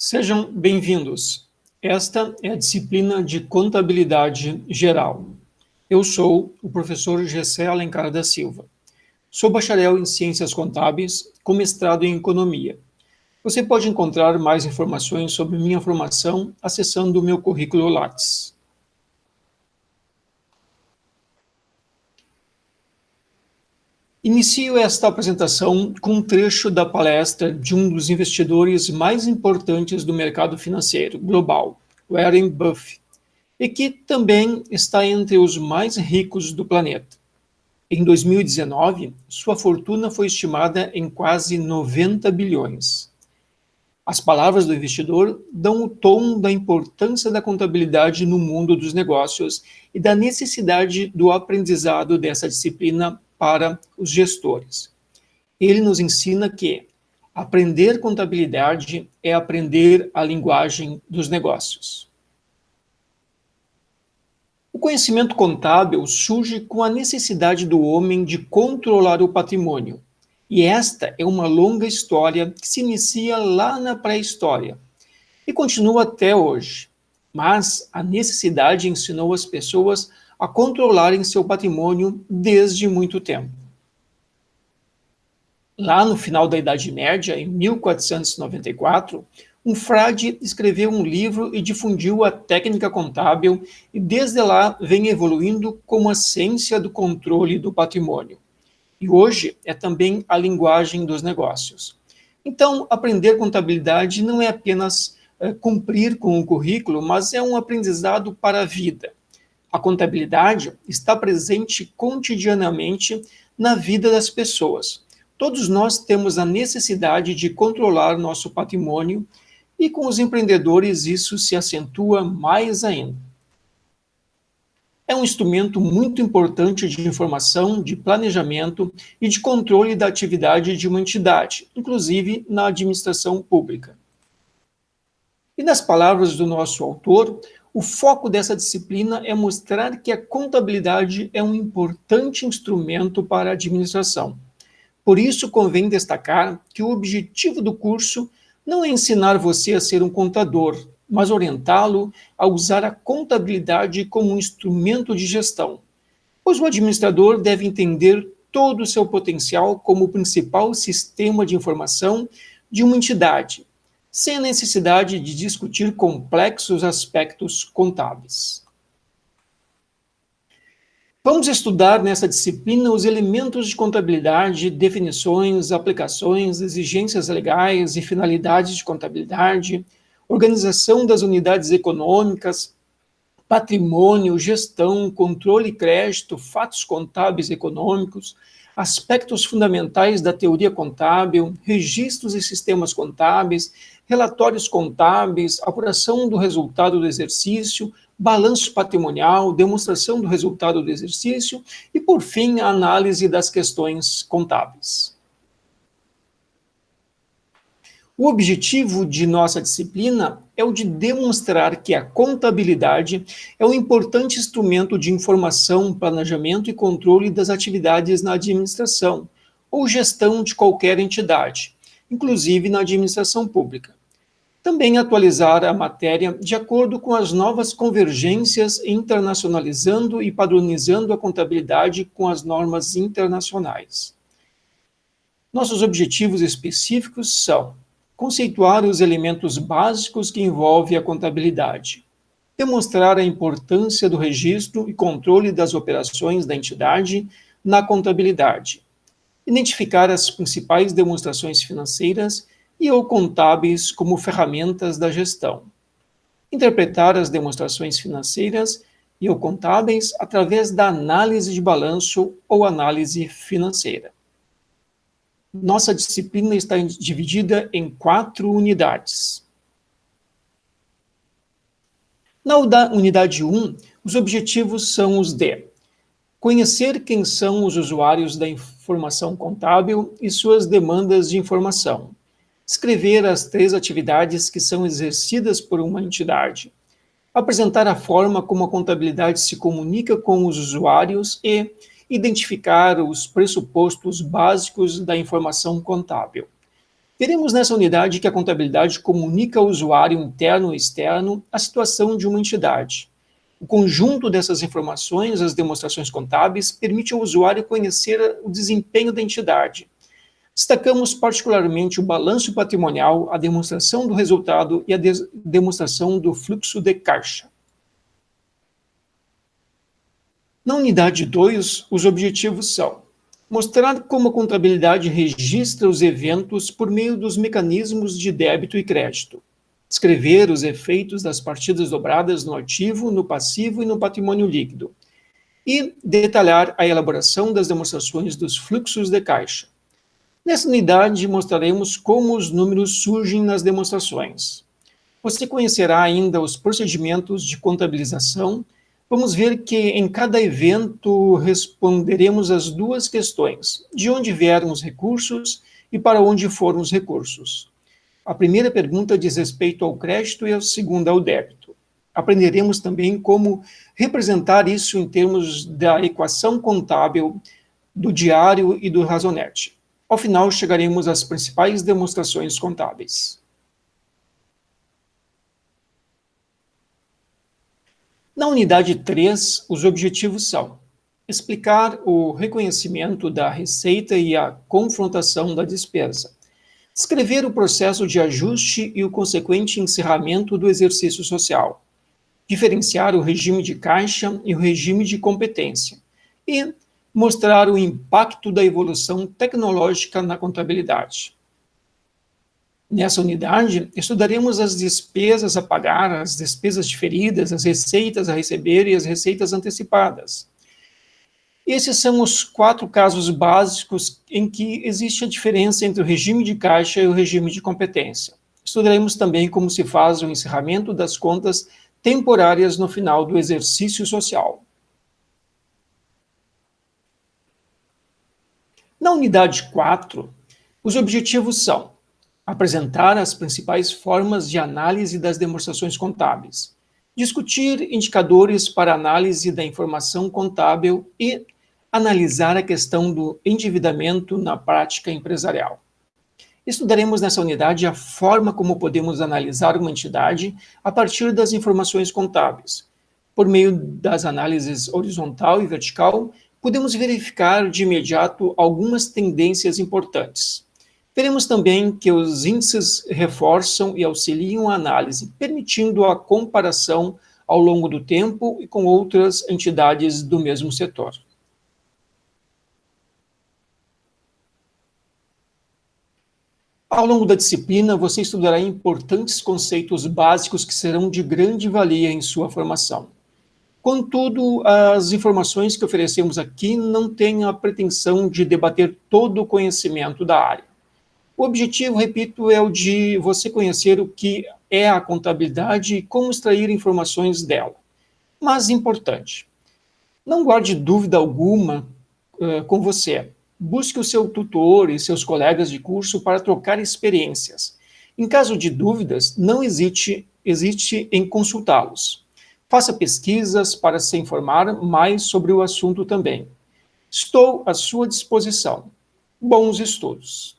Sejam bem-vindos. Esta é a disciplina de Contabilidade Geral. Eu sou o professor Gessé Alencar da Silva. Sou bacharel em Ciências Contábeis, com mestrado em Economia. Você pode encontrar mais informações sobre minha formação acessando o meu currículo Lattes. Inicio esta apresentação com um trecho da palestra de um dos investidores mais importantes do mercado financeiro global, Warren Buffett, e que também está entre os mais ricos do planeta. Em 2019, sua fortuna foi estimada em quase 90 bilhões. As palavras do investidor dão o tom da importância da contabilidade no mundo dos negócios e da necessidade do aprendizado dessa disciplina para os gestores. Ele nos ensina que aprender contabilidade é aprender a linguagem dos negócios. O conhecimento contábil surge com a necessidade do homem de controlar o patrimônio. E esta é uma longa história que se inicia lá na pré-história e continua até hoje. Mas a necessidade ensinou as pessoas a controlarem seu patrimônio desde muito tempo. Lá no final da Idade Média, em 1494, um frade escreveu um livro e difundiu a técnica contábil, e desde lá vem evoluindo como a ciência do controle do patrimônio. E hoje é também a linguagem dos negócios. Então, aprender contabilidade não é apenas cumprir com o currículo, mas é um aprendizado para a vida. A contabilidade está presente cotidianamente na vida das pessoas. Todos nós temos a necessidade de controlar nosso patrimônio e com os empreendedores isso se acentua mais ainda. É um instrumento muito importante de informação, de planejamento e de controle da atividade de uma entidade, inclusive na administração pública. E nas palavras do nosso autor, o foco dessa disciplina é mostrar que a contabilidade é um importante instrumento para a administração. Por isso, convém destacar que o objetivo do curso não é ensinar você a ser um contador, mas orientá-lo a usar a contabilidade como um instrumento de gestão, pois o administrador deve entender todo o seu potencial como o principal sistema de informação de uma entidade, sem a necessidade de discutir complexos aspectos contábeis. Vamos estudar nessa disciplina os elementos de contabilidade, definições, aplicações, exigências legais e finalidades de contabilidade, organização das unidades econômicas, patrimônio, gestão, controle e crédito, fatos contábeis econômicos, aspectos fundamentais da teoria contábil, registros e sistemas contábeis, relatórios contábeis, apuração do resultado do exercício, balanço patrimonial, demonstração do resultado do exercício e, por fim, a análise das questões contábeis. O objetivo de nossa disciplina é o de demonstrar que a contabilidade é um importante instrumento de informação, planejamento e controle das atividades na administração ou gestão de qualquer entidade, inclusive na administração pública. Também atualizar a matéria de acordo com as novas convergências, internacionalizando e padronizando a contabilidade com as normas internacionais. Nossos objetivos específicos são conceituar os elementos básicos que envolvem a contabilidade, demonstrar a importância do registro e controle das operações da entidade na contabilidade, identificar as principais demonstrações financeiras e ou contábeis como ferramentas da gestão, interpretar as demonstrações financeiras e ou contábeis através da análise de balanço ou análise financeira. Nossa disciplina está dividida em 4 unidades. Na unidade 1, os objetivos são os de conhecer quem são os usuários da informação contábil e suas demandas de informação, escrever as 3 atividades que são exercidas por uma entidade, apresentar a forma como a contabilidade se comunica com os usuários e identificar os pressupostos básicos da informação contábil. Veremos nessa unidade que a contabilidade comunica ao usuário interno e externo a situação de uma entidade. O conjunto dessas informações, as demonstrações contábeis, permite ao usuário conhecer o desempenho da entidade. Destacamos particularmente o balanço patrimonial, a demonstração do resultado e a demonstração do fluxo de caixa. Na unidade 2, os objetivos são: mostrar como a contabilidade registra os eventos por meio dos mecanismos de débito e crédito. Descrever os efeitos das partidas dobradas no ativo, no passivo e no patrimônio líquido. E detalhar a elaboração das demonstrações dos fluxos de caixa. Nessa unidade, mostraremos como os números surgem nas demonstrações. Você conhecerá ainda os procedimentos de contabilização. Vamos ver que em cada evento responderemos as duas questões: de onde vieram os recursos e para onde foram os recursos. A primeira pergunta diz respeito ao crédito e a segunda ao débito. Aprenderemos também como representar isso em termos da equação contábil, do diário e do razonete. Ao final, chegaremos às principais demonstrações contábeis. Na unidade 3, os objetivos são: explicar o reconhecimento da receita e a confrontação da despesa, descrever o processo de ajuste e o consequente encerramento do exercício social, diferenciar o regime de caixa e o regime de competência, e mostrar o impacto da evolução tecnológica na contabilidade. Nessa unidade, estudaremos as despesas a pagar, as despesas diferidas, as receitas a receber e as receitas antecipadas. Esses são os 4 casos básicos em que existe a diferença entre o regime de caixa e o regime de competência. Estudaremos também como se faz o encerramento das contas temporárias no final do exercício social. Na unidade 4, os objetivos são: apresentar as principais formas de análise das demonstrações contábeis, discutir indicadores para análise da informação contábil e analisar a questão do endividamento na prática empresarial. Estudaremos nessa unidade a forma como podemos analisar uma entidade a partir das informações contábeis. Por meio das análises horizontal e vertical, podemos verificar de imediato algumas tendências importantes. Veremos também que os índices reforçam e auxiliam a análise, permitindo a comparação ao longo do tempo e com outras entidades do mesmo setor. Ao longo da disciplina, você estudará importantes conceitos básicos que serão de grande valia em sua formação. Contudo, as informações que oferecemos aqui não têm a pretensão de debater todo o conhecimento da área. O objetivo, repito, é o de você conhecer o que é a contabilidade e como extrair informações dela. Mas importante, não guarde dúvida alguma com você. Busque o seu tutor e seus colegas de curso para trocar experiências. Em caso de dúvidas, não hesite em consultá-los. Faça pesquisas para se informar mais sobre o assunto também. Estou à sua disposição. Bons estudos!